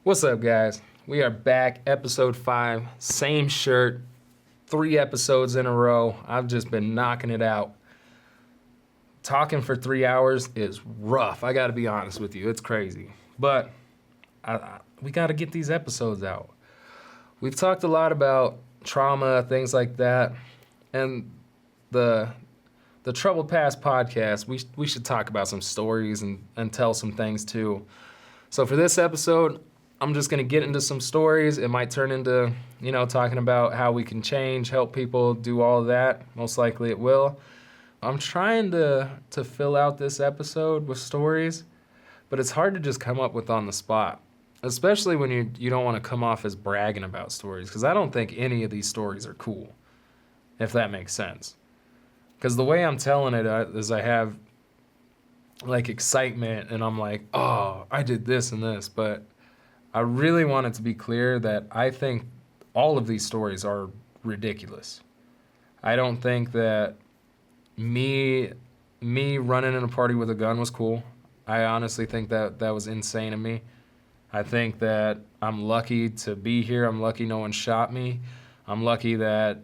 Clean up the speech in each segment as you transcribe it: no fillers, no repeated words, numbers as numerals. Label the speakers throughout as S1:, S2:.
S1: What's up, guys? We are back, episode 5, same shirt, 3 episodes in a row. I've just been knocking it out. Talking for 3 hours is rough. I got to be honest with you. It's crazy. But we got to get these episodes out. We've talked a lot about trauma, things like that. And the Troubled Past podcast, we should talk about some stories and tell some things too. So for this episode, I'm just going to get into some stories. It might turn into, talking about how we can change, help people, do all of that. Most likely it will. I'm trying to fill out this episode with stories, but it's hard to just come up with on the spot, especially when you don't want to come off as bragging about stories, because I don't think any of these stories are cool, if that makes sense. Because the way I'm telling it is I have, excitement, and I'm like, oh, I did this and this, but I really want it to be clear that I think all of these stories are ridiculous. I don't think that me running in a party with a gun was cool. I honestly think that was insane of me. I think that I'm lucky to be here. I'm lucky no one shot me. I'm lucky that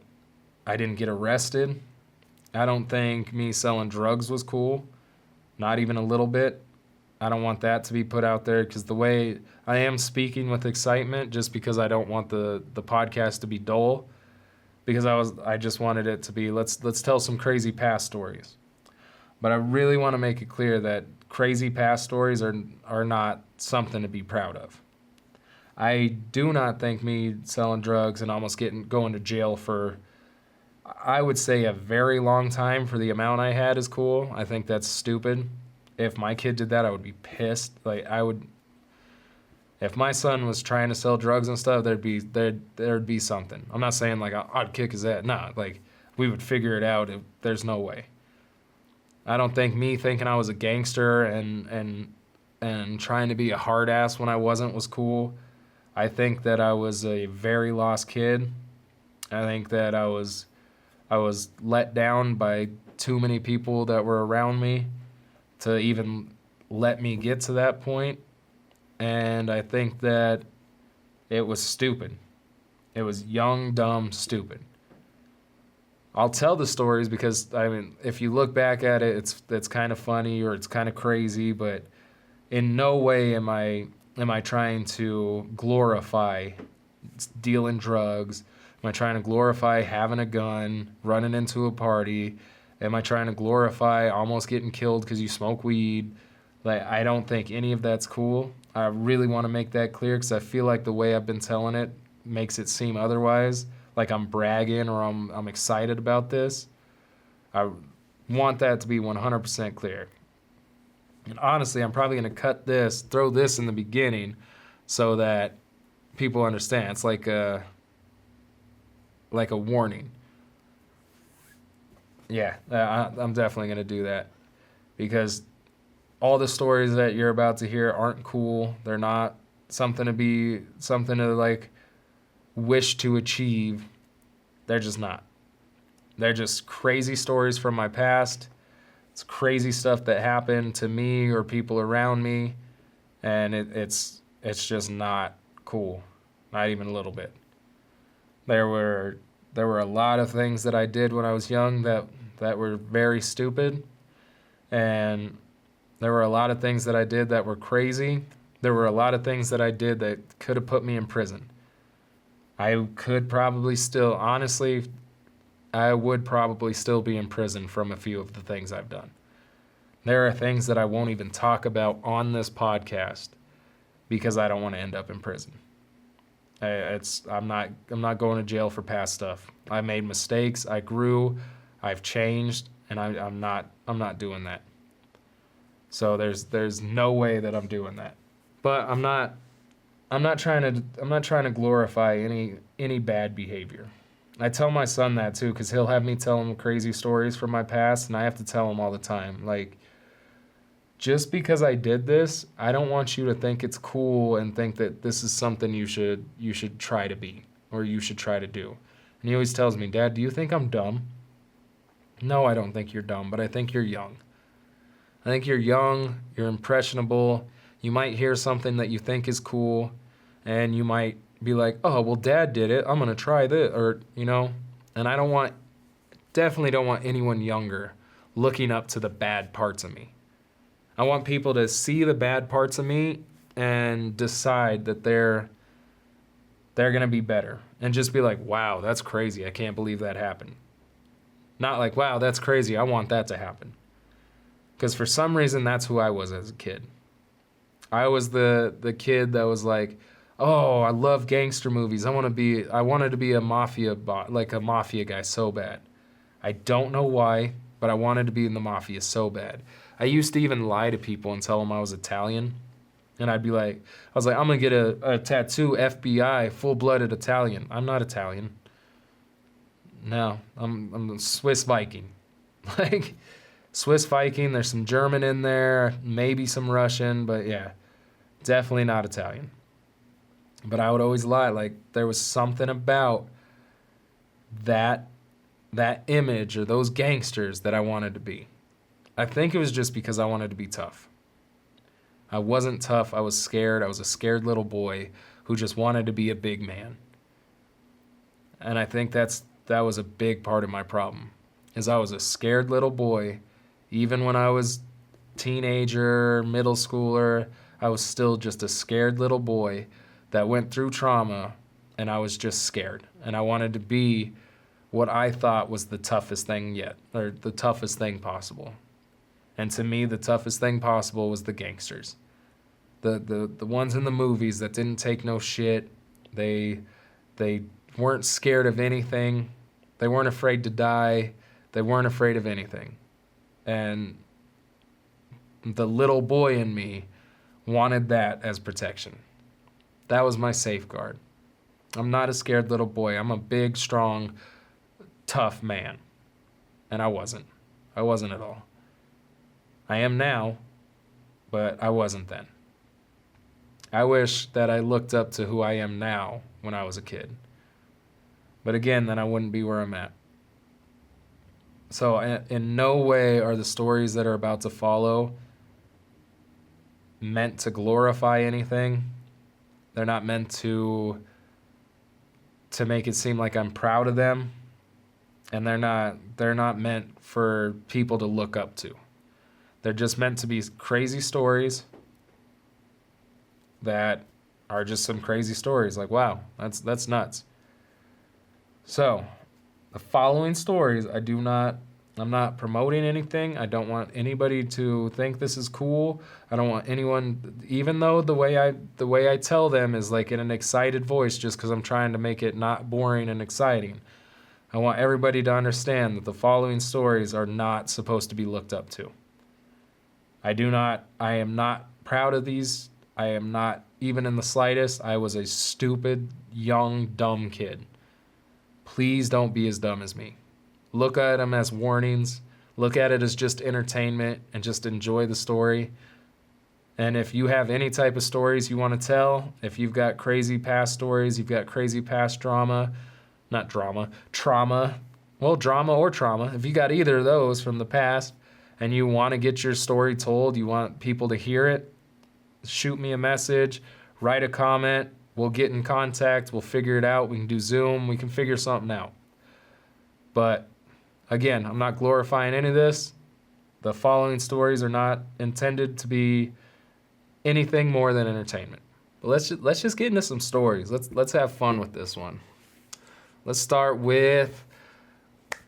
S1: I didn't get arrested. I don't think me selling drugs was cool. Not even a little bit. I don't want that to be put out there, because the way I am speaking with excitement, just because I don't want the podcast to be dull, because I just wanted it to be let's tell some crazy past stories. But I really want to make it clear that crazy past stories are not something to be proud of. I do not think me selling drugs and almost going to jail for, I would say, a very long time for the amount I had is cool. I think that's stupid. If my kid did that, I would be pissed. If my son was trying to sell drugs and stuff, there'd be something. I'm not saying I'd kick his ass. Nah, we would figure it out. There's no way. I don't think me thinking I was a gangster and trying to be a hard ass when I wasn't was cool. I think that I was a very lost kid. I think that I was let down by too many people that were around me to even let me get to that point. And I think that it was stupid. It was young, dumb, stupid. I'll tell the stories because, if you look back at it, it's kind of funny or it's kind of crazy, but in no way am I trying to glorify dealing drugs. Am I trying to glorify having a gun, running into a party? Am I trying to glorify almost getting killed because you smoke weed? I don't think any of that's cool. I really want to make that clear, because I feel like the way I've been telling it makes it seem otherwise, like I'm bragging or I'm excited about this. I want that to be 100% clear. And honestly, I'm probably going to throw this in the beginning so that people understand. It's like a warning. Yeah, I'm definitely going to do that, because all the stories that you're about to hear aren't cool. They're not something to wish to achieve. They're just not. They're just crazy stories from my past. It's crazy stuff that happened to me or people around me, and it's just not cool. Not even a little bit. There were a lot of things that I did when I was young that were very stupid, and there were a lot of things that I did that were crazy. There were a lot of things that I did that could have put me in prison. I would probably still be in prison from a few of the things I've done. There are things that I won't even talk about on this podcast because I don't want to end up in prison. I'm not going to jail for past stuff. I made mistakes. I grew. I've changed, and I'm not doing that. So there's no way that I'm doing that. But I'm not trying to glorify any bad behavior. I tell my son that too, because he'll have me tell him crazy stories from my past, and I have to tell him all the time, just because I did this, I don't want you to think it's cool and think that this is something you should try to be or you should try to do. And he always tells me, Dad, do you think I'm dumb? No, I don't think you're dumb, but I think you're young. I think you're young, you're impressionable, you might hear something that you think is cool, and you might be like, oh, well, dad did it. I'm going to try this, or, and definitely don't want anyone younger looking up to the bad parts of me. I want people to see the bad parts of me and decide that they're going to be better and just be like, wow, that's crazy. I can't believe that happened. Not like, wow, that's crazy. I want that to happen. Because for some reason, that's who I was as a kid. I was the kid that was like, oh, I love gangster movies. I wanted to be a mafia guy so bad. I don't know why, but I wanted to be in the mafia so bad. I used to even lie to people and tell them I was Italian. And I was like, I'm going to get a tattoo, FBI, full-blooded Italian. I'm not Italian. No, I'm a Swiss Viking. Like, Swiss Viking, there's some German in there, maybe some Russian, but yeah, definitely not Italian. But I would always lie. Like, there was something about that image or those gangsters that I wanted to be. I think it was just because I wanted to be tough. I wasn't tough. I was scared. I was a scared little boy who just wanted to be a big man. And I think that was a big part of my problem, is I was a scared little boy. Even when I was teenager, middle schooler, I was still just a scared little boy that went through trauma, and I was just scared. And I wanted to be what I thought was the toughest thing yet, or the toughest thing possible. And to me, the toughest thing possible was the gangsters. The ones in the movies that didn't take no shit. They weren't scared of anything. They weren't afraid to die. They weren't afraid of anything. And the little boy in me wanted that as protection. That was my safeguard. I'm not a scared little boy. I'm a big, strong, tough man. And I wasn't. I wasn't at all. I am now, but I wasn't then. I wish that I looked up to who I am now when I was a kid. But again, then I wouldn't be where I'm at. So in no way are the stories that are about to follow meant to glorify anything. They're not meant to make it seem like I'm proud of them. And they're not meant for people to look up to. They're just meant to be crazy stories that are just some crazy stories. Like, wow, that's nuts. So, the following stories, I'm not promoting anything. I don't want anybody to think this is cool. I don't want anyone, even though the way I tell them is like in an excited voice, just because I'm trying to make it not boring and exciting. I want everybody to understand that the following stories are not supposed to be looked up to. I am not proud of these. I am not even in the slightest. I was a stupid, young, dumb kid. Please don't be as dumb as me. Look at them as warnings. Look at it as just entertainment and just enjoy the story. And if you have any type of stories you want to tell, if you've got crazy past stories, you've got crazy past trauma. Well, drama or trauma. If you got either of those from the past and you want to get your story told, you want people to hear it, shoot me a message, write a comment. We'll get in contact. We'll figure it out. We can do Zoom. We can figure something out. But again, I'm not glorifying any of this. The following stories are not intended to be anything more than entertainment. But let's just get into some stories. Let's have fun with this one. Let's start with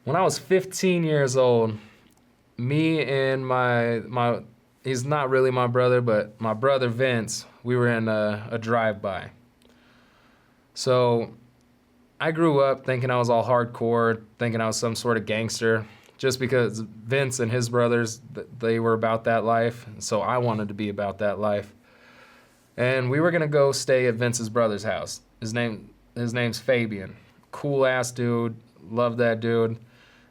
S1: when I was 15 years old. Me and my he's not really my brother, but my brother Vince, we were in a drive-by. So I grew up thinking I was all hardcore, thinking I was some sort of gangster, just because Vince and his brothers, they were about that life. So I wanted to be about that life. And we were going to go stay at Vince's brother's house. His name's Fabian. Cool ass dude. Love that dude.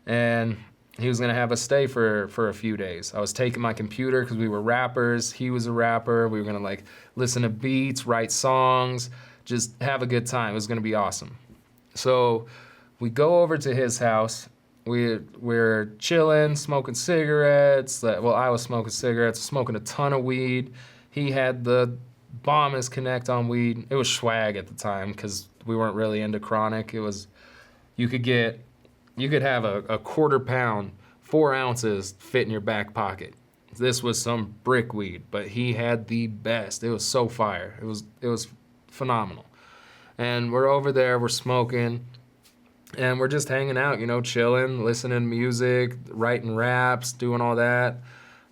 S1: And he was going to have us stay for a few days. I was taking my computer because we were rappers. He was a rapper. We were going to listen to beats, write songs, just have a good time. It was going to be awesome. So we go over to his house. We're chilling, smoking cigarettes. Well, I was smoking cigarettes, smoking a ton of weed. He had the bombest connect on weed. It was swag at the time because we weren't really into chronic. It was, you could have a quarter pound, 4 ounces fit in your back pocket. This was some brick weed, but he had the best. It was so fire. It was phenomenal. And we're over there, we're smoking, and we're just hanging out, you know, chilling, listening to music, writing raps, doing all that.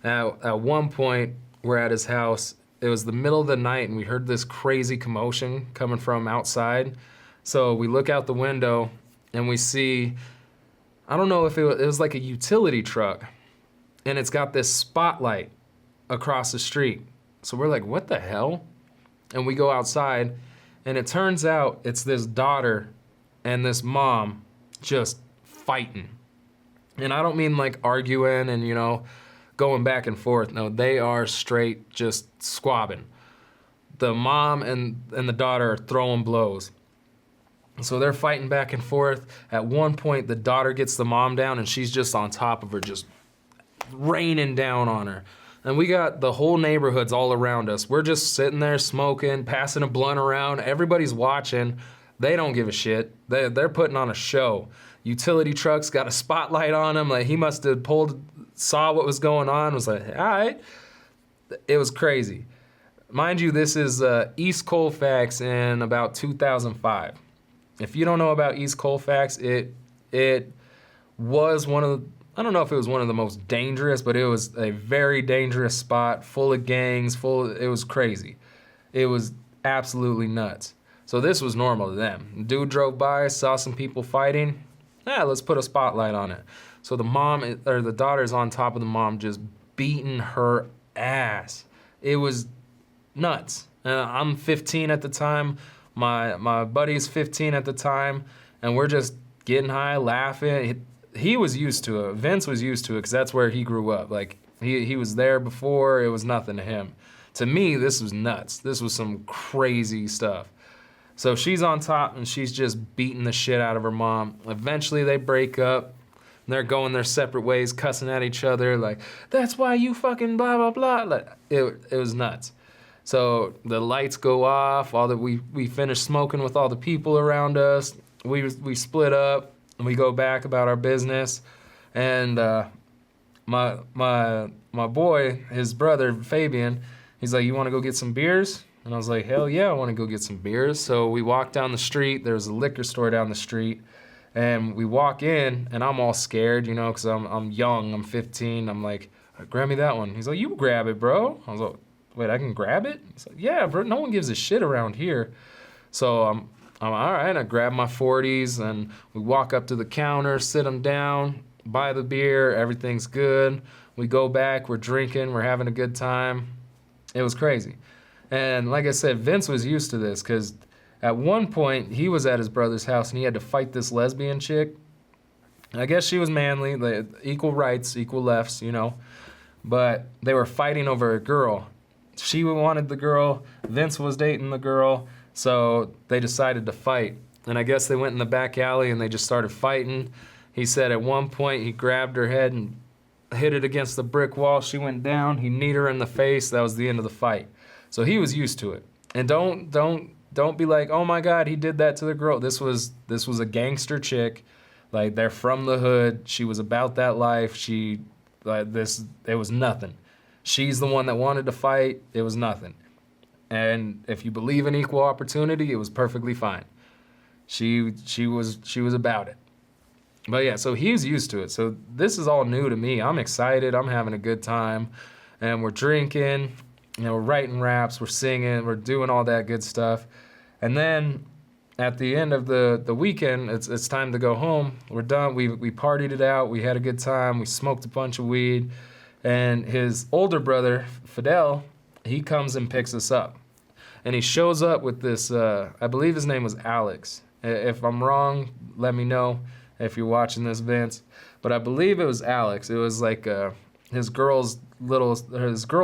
S1: At one point, we're at his house. It was the middle of the night, and we heard this crazy commotion coming from outside. So we look out the window, and we see, I don't know if it was like a utility truck, and it's got this spotlight across the street. So we're like, what the hell? And we go outside, and it turns out it's this daughter and this mom just fighting. And I don't mean like arguing and, you know, going back and forth. No, they are straight just squabbing. The mom and the daughter are throwing blows. So they're fighting back and forth. At one point, the daughter gets the mom down, and she's just on top of her, just raining down on her. And we got the whole neighborhoods all around us. We're just sitting there smoking, passing a blunt around. Everybody's watching. They don't give a shit. They're putting on a show. Utility trucks got a spotlight on him. Like, he must have saw what was going on, was like, all right. It was crazy. Mind you, this is East Colfax in about 2005. If you don't know about East Colfax, it was one of the, I don't know if it was one of the most dangerous, but it was a very dangerous spot, full of gangs, it was crazy. It was absolutely nuts. So this was normal to them. Dude drove by, saw some people fighting. Let's put a spotlight on it. So the daughter's on top of the mom, just beating her ass. It was nuts. I'm 15 at the time. My buddy's 15 at the time, and we're just getting high, laughing. He was used to it. Vince was used to it because that's where he grew up. Like, he was there before. It was nothing to him. To me, this was nuts. This was some crazy stuff. So she's on top, and she's just beating the shit out of her mom. Eventually, they break up. They're going their separate ways, cussing at each other. Like, that's why you fucking blah, blah, blah. Like, it was nuts. So the lights go off. We finish smoking with all the people around us. We split up. And we go back about our business, and my boy, his brother Fabian, he's like, "You want to go get some beers?" And I was like, "Hell yeah, I want to go get some beers." So we walk down the street. There's a liquor store down the street, and we walk in, and I'm all scared, you know, because I'm young. I'm 15. I'm like, "Grab me that one." He's like, "You grab it, bro." I was like, "Wait, I can grab it?" He's like, "Yeah, bro. No one gives a shit around here." So I'm all right. I grab my 40s, and we walk up to the counter, sit them down, buy the beer. Everything's good. We go back. We're drinking. We're having a good time. It was crazy. And like I said, Vince was used to this because at one point he was at his brother's house, and he had to fight this lesbian chick. I guess she was manly, equal rights, equal lefts, you know. But they were fighting over a girl. She wanted the girl. Vince was dating the girl. So they decided to fight. And I guess they went in the back alley and they just started fighting. He said at one point he grabbed her head and hit it against the brick wall. She went down. He kneed her in the face. That was the end of the fight. So he was used to it. And don't be like, "Oh my God, he did that to the girl." This was a gangster chick. Like, they're from the hood. She was about that life. It was nothing. She's the one that wanted to fight. It was nothing. And if you believe in equal opportunity, it was perfectly fine. She was about it. But yeah, so he's used to it. So this is all new to me. I'm excited. I'm having a good time. And we're drinking, you know, we're writing raps, we're singing, we're doing all that good stuff. And then at the end of the weekend, it's time to go home. We're done. We partied it out. We had a good time. We smoked a bunch of weed. And his older brother, Fidel, he comes and picks us up. And he shows up with this, I believe his name was Alex. If I'm wrong, let me know if you're watching this, Vince. But I believe it was Alex. It was like his girl's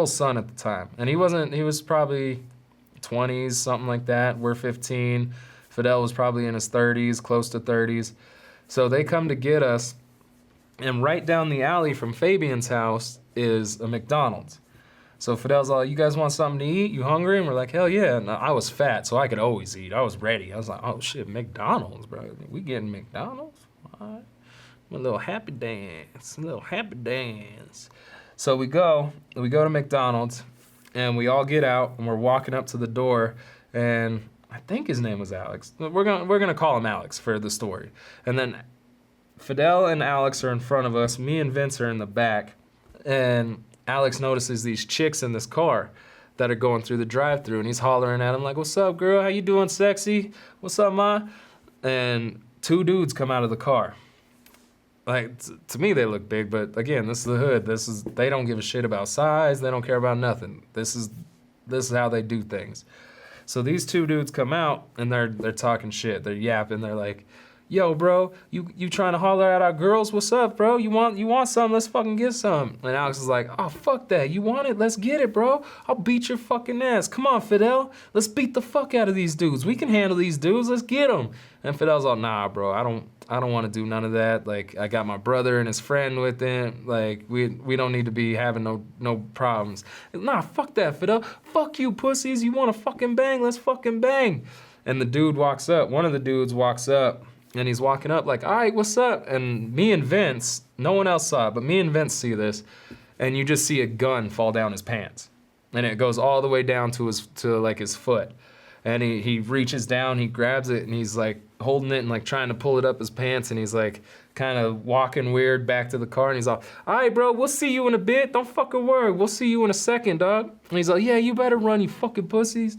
S1: son at the time. And he was probably 20s, something like that. We're 15. Fidel was probably in his 30s, close to 30s. So they come to get us. And right down the alley from Fabian's house is a McDonald's. So Fidel's all, you guys want something to eat? You hungry? And we're like, hell yeah. And I was fat, so I could always eat. I was ready. I was like, oh shit, McDonald's, bro. We getting McDonald's? All right. A little happy dance. A little happy dance. So we go to McDonald's, and we all get out, and we're walking up to the door, and I think his name was Alex. We're gonna call him Alex for the story. And then Fidel and Alex are in front of us. Me and Vince are in the back, and Alex notices these chicks in this car that are going through the drive-thru, and he's hollering at them like, "What's up, girl? How you doing, sexy? What's up, ma?" And two dudes come out of the car. Like, to me, they look big, but again, this is the hood. They don't give a shit about size. They don't care about nothing. This is how they do things. So these two dudes come out, and they're talking shit. They're yapping. They're like, "Yo, bro, you trying to holler at our girls? What's up, bro? You want something? Let's fucking get some." And Alex is like, "Oh, fuck that. You want it? Let's get it, bro. I'll beat your fucking ass. Come on, Fidel. Let's beat the fuck out of these dudes. We can handle these dudes. Let's get them." And Fidel's all, "Nah, bro. I don't want to do none of that. Like, I got my brother and his friend with him. Like, we don't need to be having no problems." "Nah, fuck that, Fidel. Fuck you, pussies. You want to fucking bang? Let's fucking bang." And the dude walks up. One of the dudes walks up. And he's walking up like, "All right, what's up?" And me and Vince, no one else saw it, but me and Vince see this. And you just see a gun fall down his pants. And it goes all the way down to his foot. And he reaches down, he grabs it, and he's like holding it and like trying to pull it up his pants. And he's like kind of walking weird back to the car. And he's all, "All right, bro, we'll see you in a bit. Don't fucking worry. We'll see you in a second, dog." And he's like, "Yeah, you better run, you fucking pussies."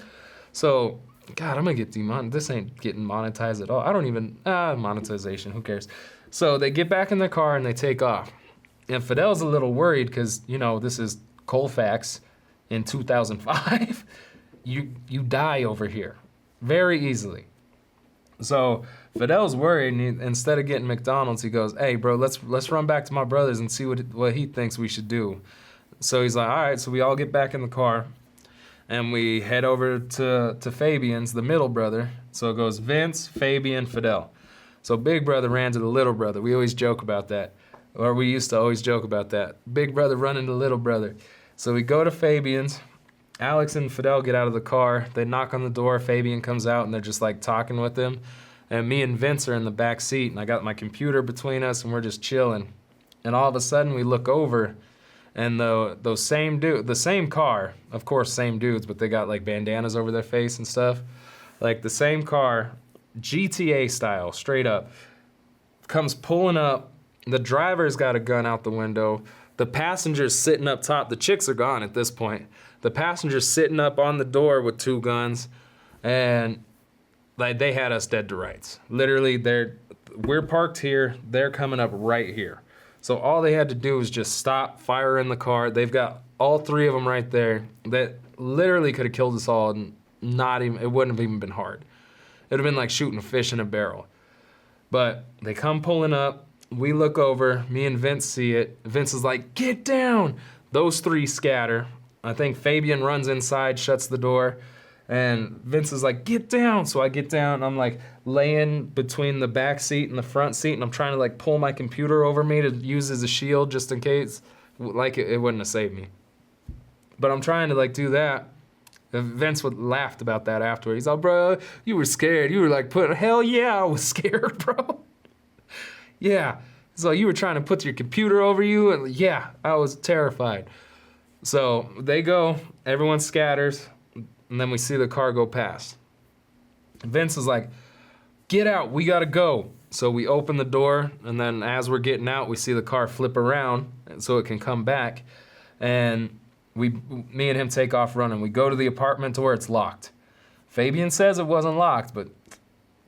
S1: So, God, I'm gonna get demonetized. This ain't getting monetized at all. I don't even, monetization, who cares? So they get back in their car and they take off. And Fidel's a little worried because, this is Colfax in 2005. You die over here very easily. So Fidel's worried, and instead of getting McDonald's, he goes, "Hey, bro, let's run back to my brother's and see what he thinks we should do." So he's like, "All right." So we all get back in the car. And we head over to Fabian's, the middle brother. So it goes Vince, Fabian, Fidel. So big brother ran to the little brother. We always joke about that. Or we used to always joke about that. Big brother running to little brother. So we go to Fabian's. Alex and Fidel get out of the car. They knock on the door. Fabian comes out, and they're just like talking with him. And me and Vince are in the back seat, and I got my computer between us, and we're just chilling. And all of a sudden, we look over, and the same car, of course, same dudes, but they got like bandanas over their face and stuff. Like the same car, GTA style, straight up, comes pulling up. The driver's got a gun out the window. The passenger's sitting up top. The chicks are gone at this point. The passenger's sitting up on the door with two guns, and like they had us dead to rights. Literally, we're parked here. They're coming up right here. So all they had to do was just stop, fire in the car. They've got all three of them right there that literally could have killed us all, and it wouldn't have even been hard. It would have been like shooting a fish in a barrel. But they come pulling up. We look over. Me and Vince see it. Vince is like, "Get down." Those three scatter. I think Fabian runs inside, shuts the door. And Vince is like, "Get down." So I get down. I'm like laying between the back seat and the front seat, and I'm trying to like pull my computer over me to use as a shield just in case. Like it wouldn't have saved me. But I'm trying to like do that. Vince laughed about that afterward. He's like, "Bro, you were scared. You were like, hell yeah, I was scared, bro." Yeah. So you were trying to put your computer over you, and yeah, I was terrified. So they go, everyone scatters. And then we see the car go past. Vince is like, "Get out, we gotta go." So we open the door, and then as we're getting out, we see the car flip around so it can come back. And me and him take off running. We go to the apartment to where it's locked. Fabian says it wasn't locked, but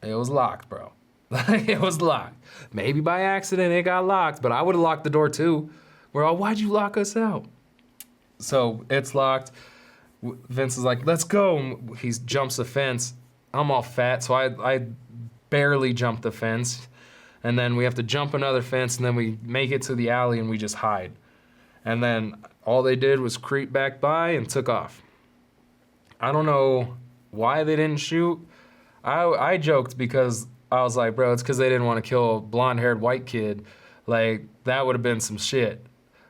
S1: it was locked, bro. It was locked. Maybe by accident it got locked, but I would have locked the door too. We're all, "Why'd you lock us out?" So it's locked. Vince is like, "Let's go." He jumps the fence. I'm all fat, so I barely jump the fence. And then we have to jump another fence, and then we make it to the alley, and we just hide. And then all they did was creep back by and took off. I don't know why they didn't shoot. I joked because I was like, bro, it's because they didn't want to kill a blonde-haired white kid. Like, that would have been some shit.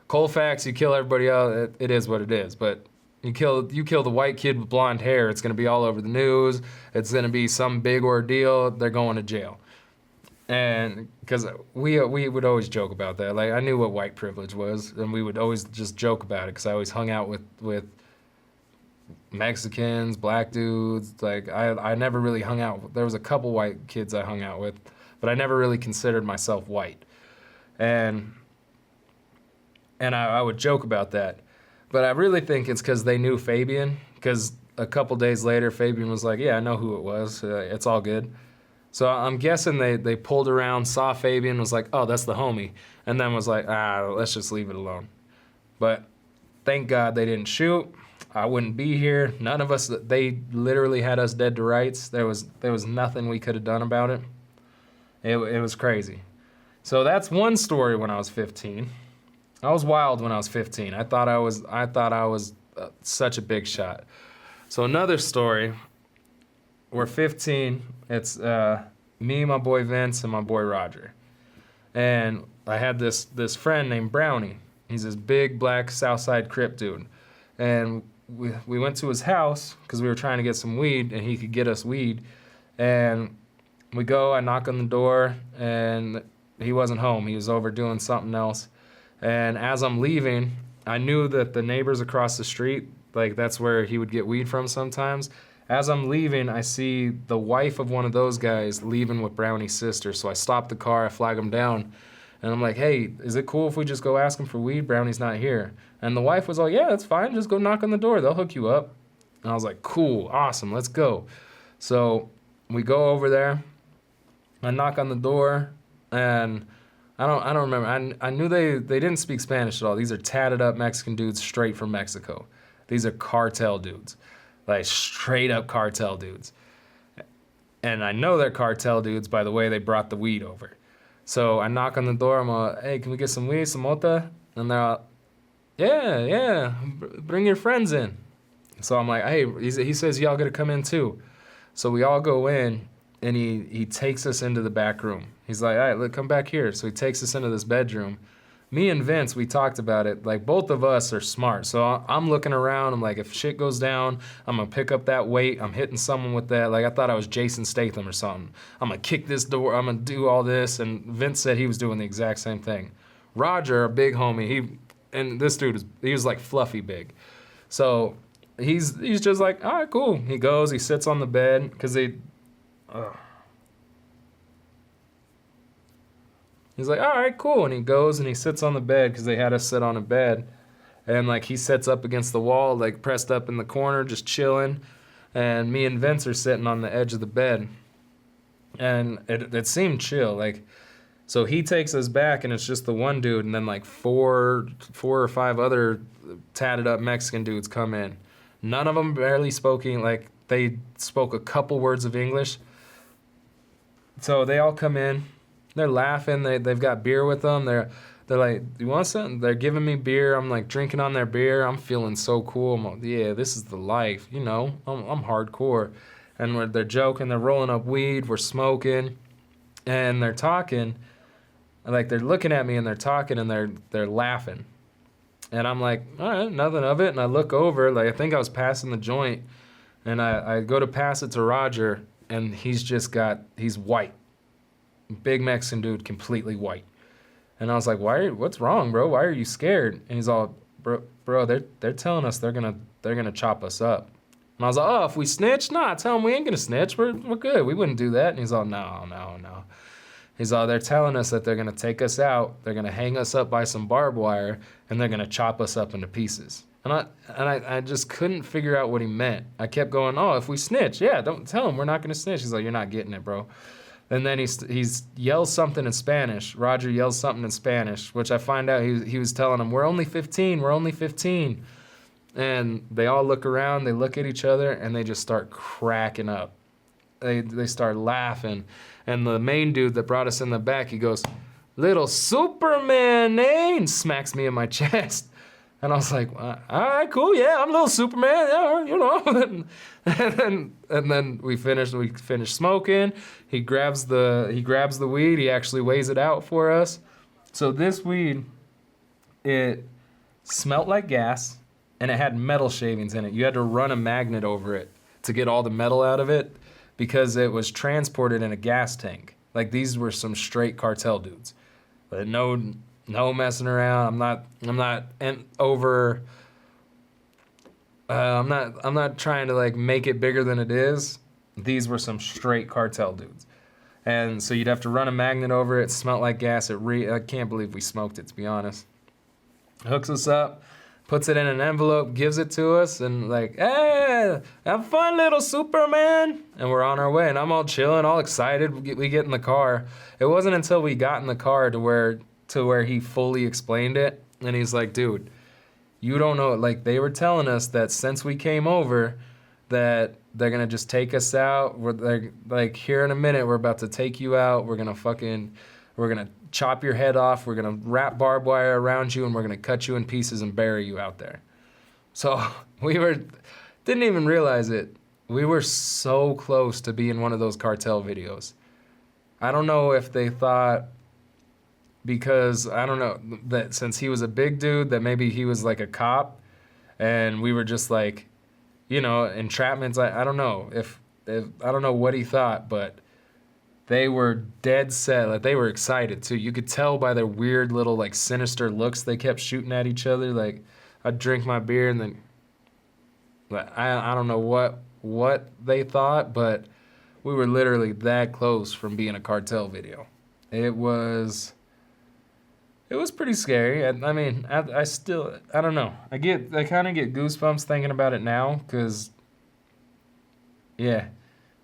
S1: Colfax, you kill everybody else, it is what it is. But You kill the white kid with blonde hair, it's gonna be all over the news. It's gonna be some big ordeal. They're going to jail. And because we would always joke about that. Like, I knew what white privilege was, and we would always just joke about it because I always hung out with Mexicans, black dudes. Like, I never really hung out. There was a couple white kids I hung out with, but I never really considered myself white. And I would joke about that. But I really think it's because they knew Fabian, because a couple days later, Fabian was like, yeah, I know who it was. It's all good. So I'm guessing they pulled around, saw Fabian, was like, oh, that's the homie. And then was like, let's just leave it alone. But thank God they didn't shoot. I wouldn't be here. None of us, they literally had us dead to rights. There was nothing we could have done about it. It was crazy. So that's one story when I was 15. I was wild when I was 15. I thought I was such a big shot. So another story, we're 15. It's me, my boy Vince, and my boy Roger. And I had this friend named Brownie. He's this big black Southside Crip dude. And we went to his house because we were trying to get some weed and he could get us weed. And we go, I knock on the door, and he wasn't home. He was over doing something else. And as I'm leaving, I knew that the neighbors across the street, like, that's where he would get weed from sometimes. As I'm leaving, I see the wife of one of those guys leaving with Brownie's sister. So I stop the car, I flag him down, and I'm like, hey, is it cool if we just go ask him for weed? Brownie's not here. And the wife was like, yeah, that's fine. Just go knock on the door. They'll hook you up. And I was like, cool, awesome, let's go. So we go over there. I knock on the door, and I don't remember. I knew they didn't speak Spanish at all. These are tatted up Mexican dudes straight from Mexico. These are cartel dudes, like straight up cartel dudes. And I know they're cartel dudes by the way they brought the weed over. So I knock on the door. I'm like, hey, can we get some weed, some mota? And they're all, yeah, bring your friends in. So I'm like, hey, he says y'all gotta come in too. So we all go in, and he takes us into the back room. He's like, all right, look, come back here. So he takes us into this bedroom. Me and Vince, we talked about it. Like, both of us are smart. So I'm looking around. I'm like, if shit goes down, I'm going to pick up that weight. I'm hitting someone with that. Like, I thought I was Jason Statham or something. I'm going to kick this door. I'm going to do all this. And Vince said he was doing the exact same thing. Roger, a big homie, and this dude, he was like fluffy big. So he's just like, all right, cool. He goes, he sits on the bed because he's like, all right, cool. And he goes and he sits on the bed because they had us sit on a bed. And, like, he sits up against the wall, like, pressed up in the corner, just chilling. And me and Vince are sitting on the edge of the bed. And it seemed chill. Like, so he takes us back, and it's just the one dude. And then, like, four or five other tatted up Mexican dudes come in. None of them barely spoking. Like, they spoke a couple words of English. So they all come in. They're laughing. They've got beer with them. They're like, you want something? They're giving me beer. I'm like drinking on their beer. I'm feeling so cool. I'm like, yeah, this is the life. You know, I'm hardcore. And they're joking. They're rolling up weed. We're smoking, and they're talking. Like, they're looking at me and they're talking and they're laughing. And I'm like, all right, nothing of it. And I look over. Like, I think I was passing the joint, and I go to pass it to Roger, and he's white. Big Mexican dude, completely white. And I was like, what's wrong, bro? Why are you scared? And he's all, bro, they're telling us they're gonna chop us up. And I was like, oh, if we snitch? Nah, tell them we ain't gonna snitch. We're good. We wouldn't do that. And he's all, no. He's all, they're telling us that they're gonna take us out, they're gonna hang us up by some barbed wire, and they're gonna chop us up into pieces. And I just couldn't figure out what he meant. I kept going, oh, if we snitch, yeah, don't tell him we're not gonna snitch. He's like, you're not getting it, bro. And then he yells something in Spanish. Roger yells something in Spanish, which I find out he was telling them, we're only 15. And they all look around, they look at each other, and they just start cracking up. They start laughing. And the main dude that brought us in the back, he goes, little Superman, eh? And smacks me in my chest. And I was like, all right, cool, yeah, I'm a little Superman, yeah, you know. and then we finish smoking. He grabs the weed. He actually weighs it out for us. So this weed, it smelled like gas, and it had metal shavings in it. You had to run a magnet over it to get all the metal out of it because it was transported in a gas tank. Like, these were some straight cartel dudes. But no messing around. I'm not trying to like make it bigger than it is. These were some straight cartel dudes. And so you'd have to run a magnet over it. It smelled like gas. I can't believe we smoked it, to be honest. Hooks us up, puts it in an envelope, gives it to us, and like, hey, have fun, little Superman. And we're on our way, and I'm all chilling, all excited. We get in the car. It wasn't until we got in the car to where he fully explained it, and he's like, dude, you don't know. Like, they were telling us that since we came over, that they're gonna just take us out. They're like, here in a minute, we're about to take you out. We're gonna chop your head off. We're gonna wrap barbed wire around you, and we're gonna cut you in pieces and bury you out there. So didn't even realize it. We were so close to being one of those cartel videos. I don't know if they thought, because I don't know, that since he was a big dude, that maybe he was like a cop, and we were just like, entrapments. I don't know if I don't know what he thought, but they were dead set. Like, they were excited too. You could tell by their weird little like sinister looks they kept shooting at each other. Like, I'd drink my beer and then, I don't know what they thought, but we were literally that close from being a cartel video. It was pretty scary. I mean, I still, I don't know. I kind of get goosebumps thinking about it now, because, yeah,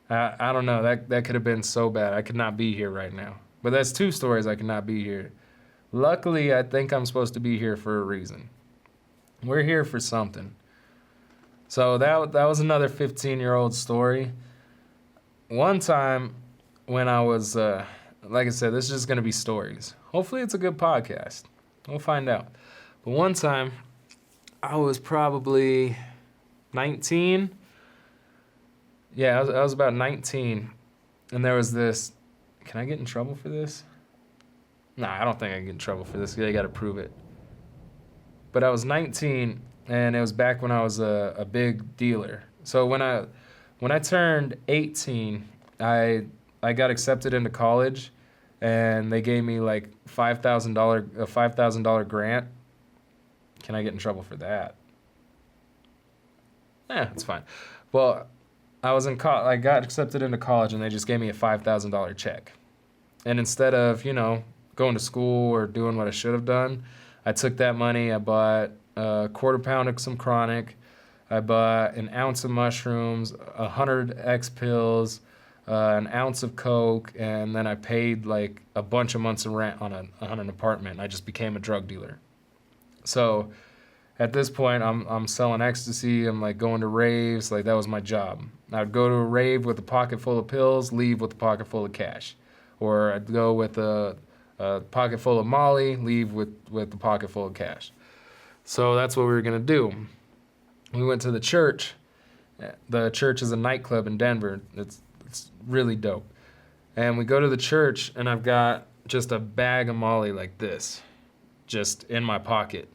S1: I don't know. That could have been so bad. I could not be here right now. But that's two stories I could not be here. Luckily, I think I'm supposed to be here for a reason. We're here for something. So that was another 15-year-old story. One time when I was, like I said, this is just going to be stories. Hopefully it's a good podcast. We'll find out. But one time, I was probably 19. Yeah, I was about 19. And there was this... Can I get in trouble for this? Nah, I don't think I can get in trouble for this. I got to prove it. But I was 19, and it was back when I was a big dealer. So when I turned 18, I got accepted into college, and they gave me like a $5,000 grant. Can I get in trouble for that? It's fine. Well, I got accepted into college, and they just gave me a $5,000 check. And instead of, going to school or doing what I should have done, I took that money, I bought a quarter pound of some chronic, I bought an ounce of mushrooms, 100 X pills, an ounce of coke, and then I paid like a bunch of months of rent on an apartment. I just became a drug dealer. So at this point, I'm selling ecstasy. I'm like going to raves. Like, that was my job. I'd go to a rave with a pocket full of pills, leave with a pocket full of cash, or I'd go with a pocket full of Molly, leave with a pocket full of cash. So that's what we were gonna do. We went to the church. The church is a nightclub in Denver. It's really dope. And we go to the church, and I've got just a bag of Molly like this, just in my pocket.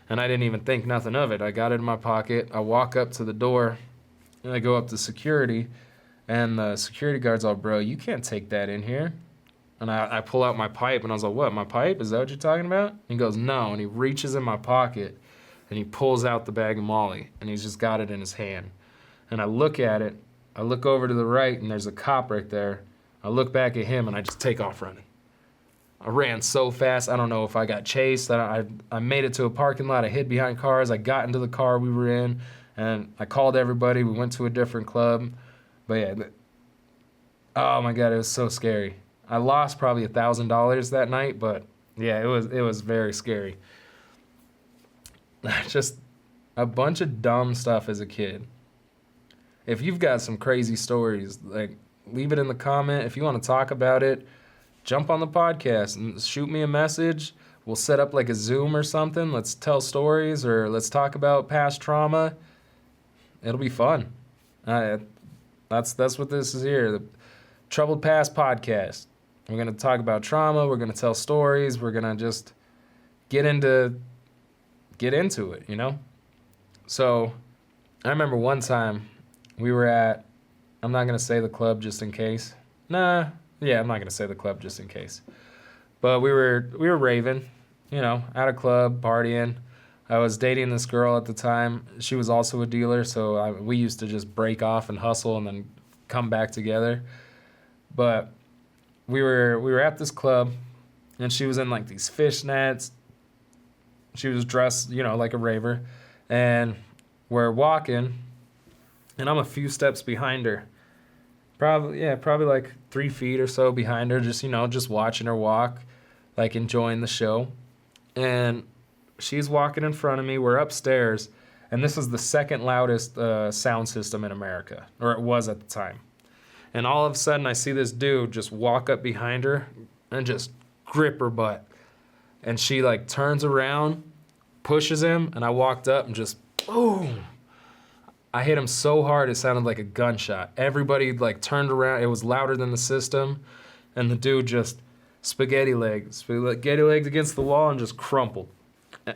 S1: And I didn't even think nothing of it. I got it in my pocket. I walk up to the door, and I go up to security, and the security guard's all, bro, you can't take that in here. And I pull out my pipe, and I was like, what, my pipe? Is that what you're talking about? And he goes, no. And he reaches in my pocket, and he pulls out the bag of Molly, and he's just got it in his hand. And I look at it. I look over to the right, and there's a cop right there. I look back at him, and I just take off running. I ran so fast, I don't know if I got chased. I made it to a parking lot. I hid behind cars. I got into the car we were in, and I called everybody. We went to a different club. But yeah, oh my God, it was so scary. I lost probably $1,000 that night, but yeah, it was very scary. Just a bunch of dumb stuff as a kid. If you've got some crazy stories, like, leave it in the comment. If you want to talk about it, jump on the podcast and shoot me a message. We'll set up like a Zoom or something. Let's tell stories, or let's talk about past trauma. It'll be fun. That's what this is here. The Troubled Past Podcast. We're going to talk about trauma. We're going to tell stories. We're going to just get into it, So I remember one time we were at, I'm not going to say the club just in case. I'm not going to say the club just in case. But we were raving, at a club, partying. I was dating this girl at the time. She was also a dealer, so we used to just break off and hustle and then come back together. But we were at this club, and she was in like these fishnets. She was dressed, like a raver, and we're walking, and I'm a few steps behind her. Probably like 3 feet or so behind her, just watching her walk, like enjoying the show. And she's walking in front of me. We're upstairs, and this is the second loudest sound system in America, or it was at the time. And all of a sudden, I see this dude just walk up behind her and just grip her butt. And she like turns around, pushes him, and I walked up and just boom. I hit him so hard it sounded like a gunshot. Everybody like turned around. It was louder than the system, and the dude just spaghetti legs against the wall and just crumpled.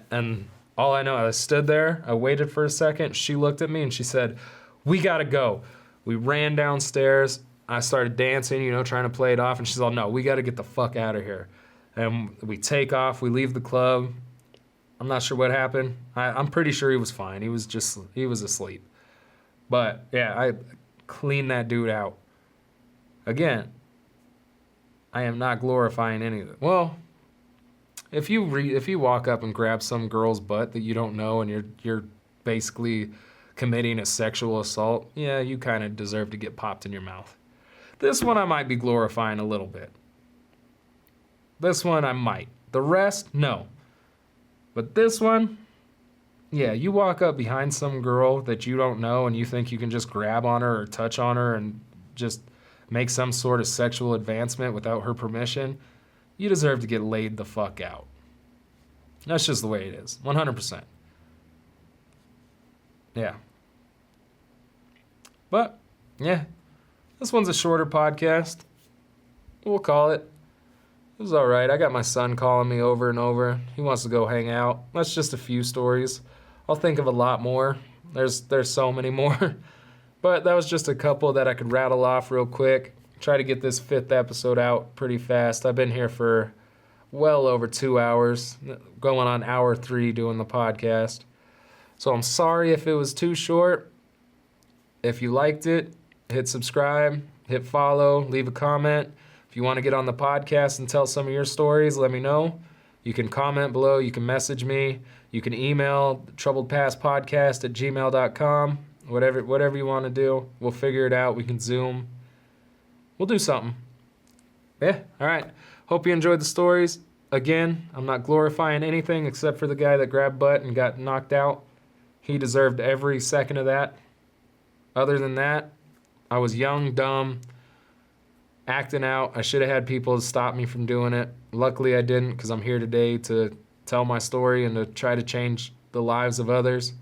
S1: And all I know, I stood there, I waited for a second, she looked at me and she said, "We gotta go." We ran downstairs, I started dancing, trying to play it off, and she's all, "No, we gotta get the fuck out of here." And we take off, we leave the club. I'm not sure what happened. I'm pretty sure he was fine. He was asleep. But yeah, I cleaned that dude out. Again, I am not glorifying any of it. Well, if you walk up and grab some girl's butt that you don't know and you're basically committing a sexual assault, yeah, you kind of deserve to get popped in your mouth. This one I might be glorifying a little bit. This one I might. The rest, no. But this one, yeah, you walk up behind some girl that you don't know and you think you can just grab on her or touch on her and just make some sort of sexual advancement without her permission, you deserve to get laid the fuck out. That's just the way it is, 100%. Yeah. But, yeah, this one's a shorter podcast. We'll call it. It was all right. I got my son calling me over and over. He wants to go hang out. That's just a few stories. I'll think of a lot more. There's so many more. But that was just a couple that I could rattle off real quick. Try to get this 5th episode out pretty fast. I've been here for well over 2 hours, going on hour 3 doing the podcast. So I'm sorry if it was too short. If you liked it, hit subscribe, hit follow, leave a comment. If you want to get on the podcast and tell some of your stories, let me know. You can comment below. You can message me. You can email troubledpastpodcast@gmail.com. Whatever you want to do. We'll figure it out. We can Zoom. We'll do something. Yeah, all right. Hope you enjoyed the stories. Again, I'm not glorifying anything except for the guy that grabbed butt and got knocked out. He deserved every second of that. Other than that, I was young, dumb, acting out. I should have had people stop me from doing it. Luckily, I didn't, because I'm here today to tell my story and to try to change the lives of others.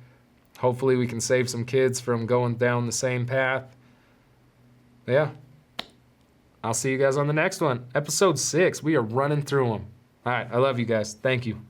S1: Hopefully, we can save some kids from going down the same path. But yeah. I'll see you guys on the next one. Episode 6. We are running through them. All right. I love you guys. Thank you.